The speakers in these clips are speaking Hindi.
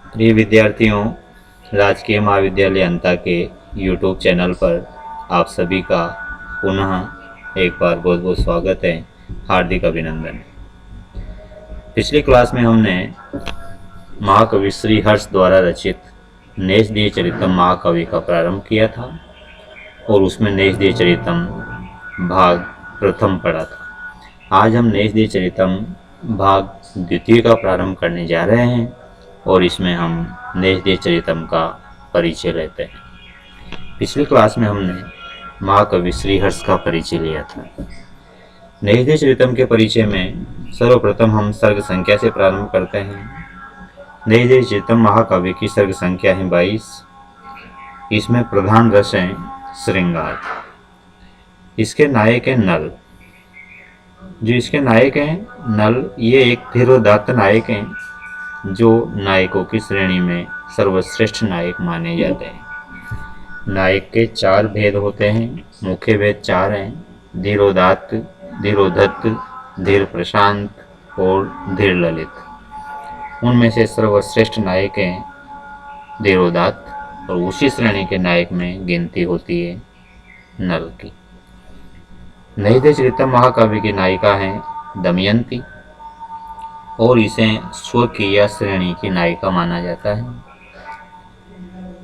प्रिय विद्यार्थियों, राजकीय महाविद्यालय अंता के यूट्यूब चैनल पर आप सभी का पुनः एक बार बहुत बहुत स्वागत है, हार्दिक अभिनंदन। पिछली क्लास में हमने महाकवि श्री हर्ष द्वारा रचित नेषदेय चरितम महाकाव्य का प्रारंभ किया था और उसमें नेषदेय चरितम भाग प्रथम पढ़ा था। आज हम नेषदेय चरितम भाग द्वितीय का प्रारंभ करने जा रहे हैं और इसमें हम नेषदेय चरितम का परिचय लेते हैं। पिछली क्लास में हमने महाकवि श्री हर्ष का परिचय लिया था। नेषदेय चरितम के परिचय में सर्वप्रथम हम सर्ग संख्या से प्रारंभ करते हैं। नेषदेय चरितम महाकाव्य की सर्ग संख्या है 22। इसमें प्रधान रस है श्रृंगार। इसके नायक है नल। जो इसके नायक हैं नल, ये एक धीरोदात्त नायक हैं जो नायकों की श्रेणी में सर्वश्रेष्ठ नायक माने जाते हैं। नायक के 4 भेद होते हैं, मुख्य भेद 4 हैं: धीरोदात्त, धीरोधत्त, धीर प्रशांत और धीर ललित। उनमें से सर्वश्रेष्ठ नायक हैं धीरोदात्त और उसी श्रेणी के नायक में गिनती होती है नल की। नेषदेय चरितम महाकाव्य की नायिका हैं दमयंती और इसे स्वकीय श्रेणी की नायिका माना जाता है।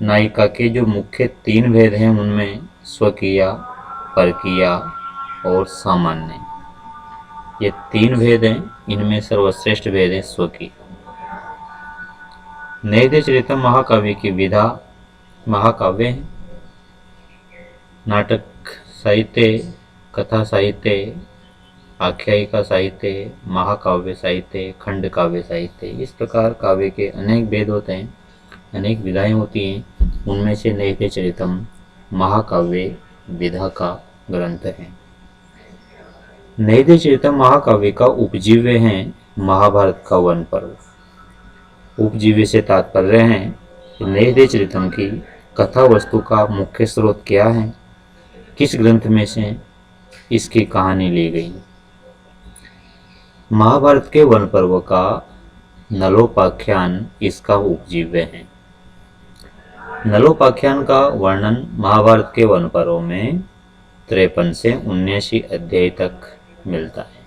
नायिका के जो मुख्य 3 भेद हैं उनमें स्वकीय, परकीय और सामान्य, ये 3 भेद हैं। इनमें सर्वश्रेष्ठ भेद है स्वकीय। नेषदेय चरितम महाकाव्य की विधा महाकाव्य है। नाटक साहित्य, कथा साहित्य, आख्यायिका साहित्य, महाकाव्य साहित्य, खंड काव्य साहित्य, इस प्रकार काव्य के अनेक भेद होते हैं, अनेक विधाएं होती हैं। उनमें से नेषदेय चरितम महाकाव्य विधा का ग्रंथ है। नेषदेय चरितम महाकाव्य का उपजीव्य है महाभारत का वन पर्व। उपजीव्य से तात्पर्य है कि नेषदेय चरितम की कथा वस्तु का मुख्य स्रोत क्या है, किस ग्रंथ में से इसकी कहानी ली गई। महाभारत के वन पर्व का नलोपाख्यान इसका उपजीव्य है। नलोपाख्यान का वर्णन महाभारत के वन पर्व में 53 से 79 अध्याय तक मिलता है।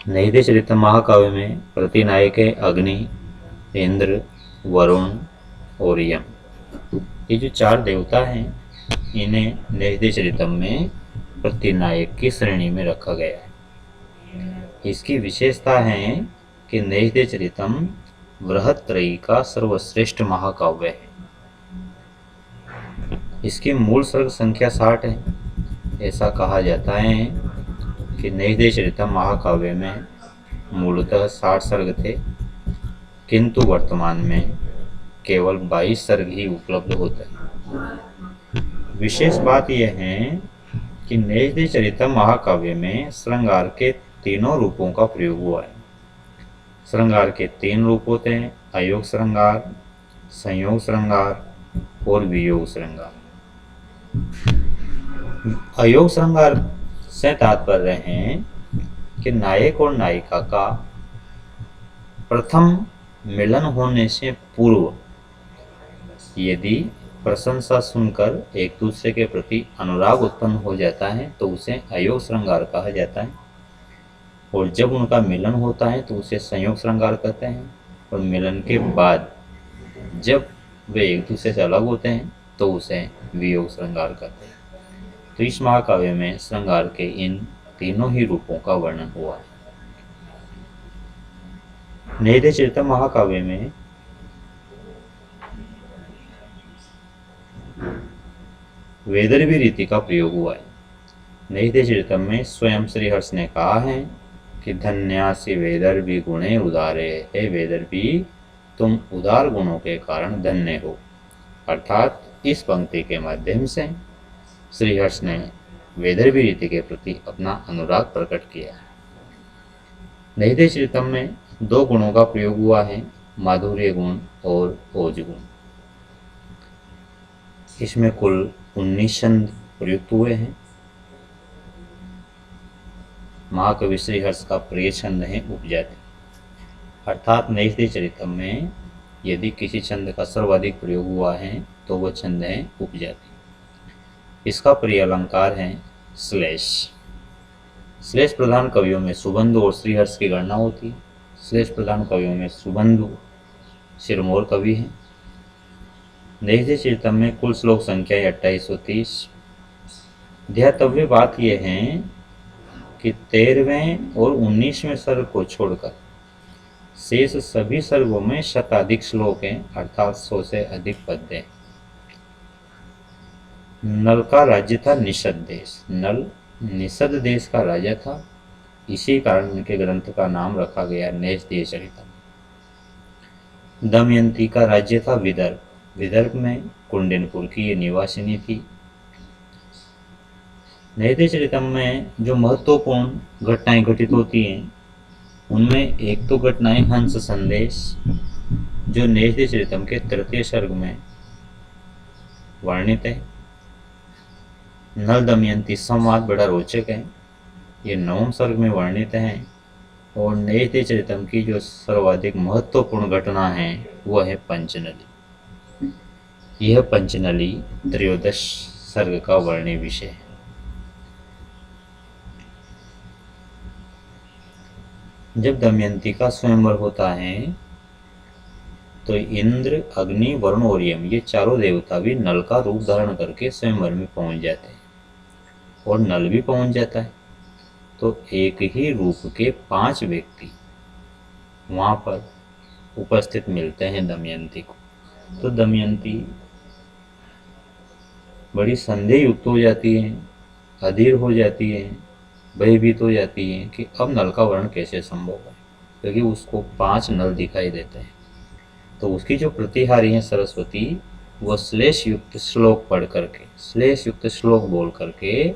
नेषदेय चरितम महाकाव्य में प्रतिनायक है अग्नि, इंद्र, वरुण और यम। ये जो 4 देवता हैं इन्हें नेषदेय चरितम में प्रतिनायक की श्रेणी में रखा गया है। इसकी विशेषता है कि नेषदेय चरितम बृहत्त्रयी का सर्वश्रेष्ठ महाकाव्य है। इसकी मूल सर्ग संख्या 60 है। ऐसा कहा जाता है कि नेषदेय चरितम महाकाव्य में मूलतः 60 सर्ग थे, किंतु वर्तमान में केवल 22 सर्ग ही उपलब्ध होते हैं। विशेष बात यह है कि नेषदेय चरितम महाकाव्य में श्रृंगार के 3 रूपों का प्रयोग हुआ है। श्रृंगार के 3 रूप होते हैं: अयोग श्रृंगार, संयोग श्रृंगार और वियोग श्रृंगार। अयोग श्रृंगार से तात्पर्य है कि नायक और नायिका का प्रथम मिलन होने से पूर्व यदि प्रशंसा सुनकर एक दूसरे के प्रति अनुराग उत्पन्न हो जाता है तो उसे अयोग श्रृंगार कहा जाता है, और जब उनका मिलन होता है तो उसे संयोग श्रृंगार कहते हैं, और मिलन के बाद जब वे एक दूसरे से अलग होते हैं तो उसे वियोग श्रृंगार कहते हैं। तो इस महाकाव्य में श्रृंगार के इन तीनों ही रूपों का वर्णन हुआ है। नेषदेय चरितम महाकाव्य में वैदर्भी रीति का प्रयोग हुआ है। नेषदेय चरितम में स्वयं श्री हर्ष ने कहा है कि धन्यासि वैदर्भी गुणे उदारे, हे वैदर्भी तुम उदार गुणों के कारण धन्य हो। अर्थात इस पंक्ति के माध्यम से श्री हर्ष ने वैदर्भी रीति के प्रति अपना अनुराग प्रकट किया है। नेषदेय चरितम में 2 गुणों का प्रयोग हुआ है, माधुर्य गुण और ओज गुण। इसमें कुल 19 छंद प्रयुक्त हुए हैं। महाकवि श्री हर्ष का प्रिय छंद है उपजाति। अर्थात नेषदेय चरितम में यदि किसी छंद का सर्वाधिक प्रयोग हुआ है तो वह छंद है उपजाति। इसका प्रिय अलंकार है श्लेष। श्लेष प्रधान कवियों में सुबंधु और श्रीहर्ष की गणना होती है। श्लेष प्रधान कवियों में सुबंधु सिरमौर कवि हैं। नैषधीय चरितम में कुल श्लोक संख्या है 2830। ध्यातव्य बात यह है कि 13वें और 19वें सर्ग को छोड़कर शेष सभी सर्गों में शताधिक श्लोक हैं, अर्थात 100 से अधिक पद्य हैं। नल का राज्य था निषद देश। नल निषद देश का राजा था, इसी कारण उनके ग्रंथ का नाम रखा गया नैषधीय चरितम। दमयंती का राज्य था विदर्भ। विदर्भ में कुंडनपुर की ये निवासिनी थी। नैषधीय चरितम में जो महत्वपूर्ण घटनाएं घटित होती हैं उनमें एक तो घटनाएं हंस संदेश, जो नैषधीय चरितम के तृतीय सर्ग में वर्णित है। नल दमयंती संवाद बड़ा रोचक है, ये 9वें सर्ग में वर्णित है। और नैषधीय चरितम की जो सर्वाधिक महत्वपूर्ण घटना है वह है पंचनली। यह पंचनली त्रयोदश सर्ग का वर्णिय विषय है। जब दमयंती का स्वयंवर होता है तो इंद्र, अग्नि, वरुण और यम ये चारों देवता भी नल का रूप धारण करके स्वयंवर में पहुंच जाते हैं और नल भी पहुंच जाता है। तो एक ही रूप के 5 व्यक्ति वहां पर उपस्थित मिलते हैं दमयंती को। तो दमयंती बड़ी संदेह युक्त हो जाती है, अधीर हो जाती है, भयभीत हो जाती है कि अब नल का वर्ण कैसे संभव है, क्योंकि उसको 5 नल दिखाई देते हैं। तो उसकी जो प्रतिहारी है सरस्वती, वह श्लेष युक्त श्लोक पढ़ करके, श्लेष युक्त श्लोक बोल करके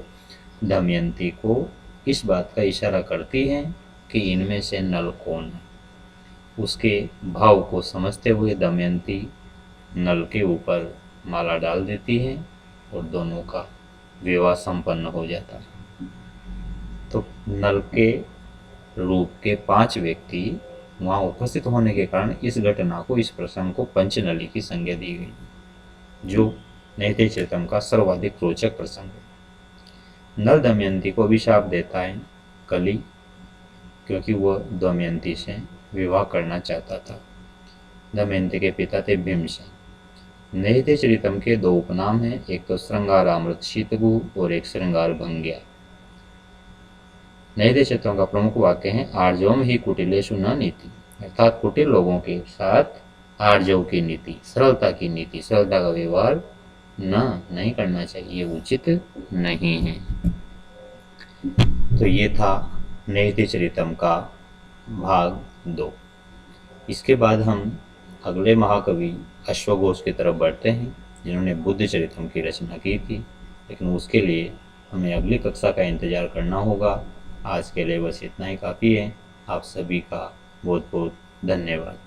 दमयंती को इस बात का इशारा करती है कि इनमें से नल कौन है। उसके भाव को समझते हुए दमयंती नल के ऊपर माला डाल देती है और दोनों का विवाह संपन्न हो जाता है। तो नल के रूप के 5 व्यक्ति वहाँ उपस्थित होने के कारण इस घटना को, इस प्रसंग को पंचनली की संज्ञा दी गई, जो नैषधीय चरितम का सर्वाधिक रोचक प्रसंग है। नल दमयंती को अभिशाप देता है कली, क्योंकि वह दमयंती से विवाह करना चाहता था। दमयंती के पिता थे भीमसेन। नैषधीय चरितम के 2 उपनाम हैं, एक तो श्रृंगारामृत शीतगु और एक श्रृंगार भंग्या। नैषधीय चरितम का प्रमुख वाक्य है आर्जवम ही कुटिलेषु न नीति, अर्थात कुटिल लोगों के साथ आर्जव की नीति, सरलता की नीति, सरलता का व्यवहार नहीं करना चाहिए, उचित नहीं है। तो ये था नैषधीय चरितम का भाग 2। इसके बाद हम अगले महाकवि अश्वघोष की तरफ बढ़ते हैं, जिन्होंने बुद्ध चरितम की रचना की थी, लेकिन उसके लिए हमें अगली कक्षा का इंतजार करना होगा। आज के लिए बस इतना ही काफ़ी है। आप सभी का बहुत बहुत धन्यवाद।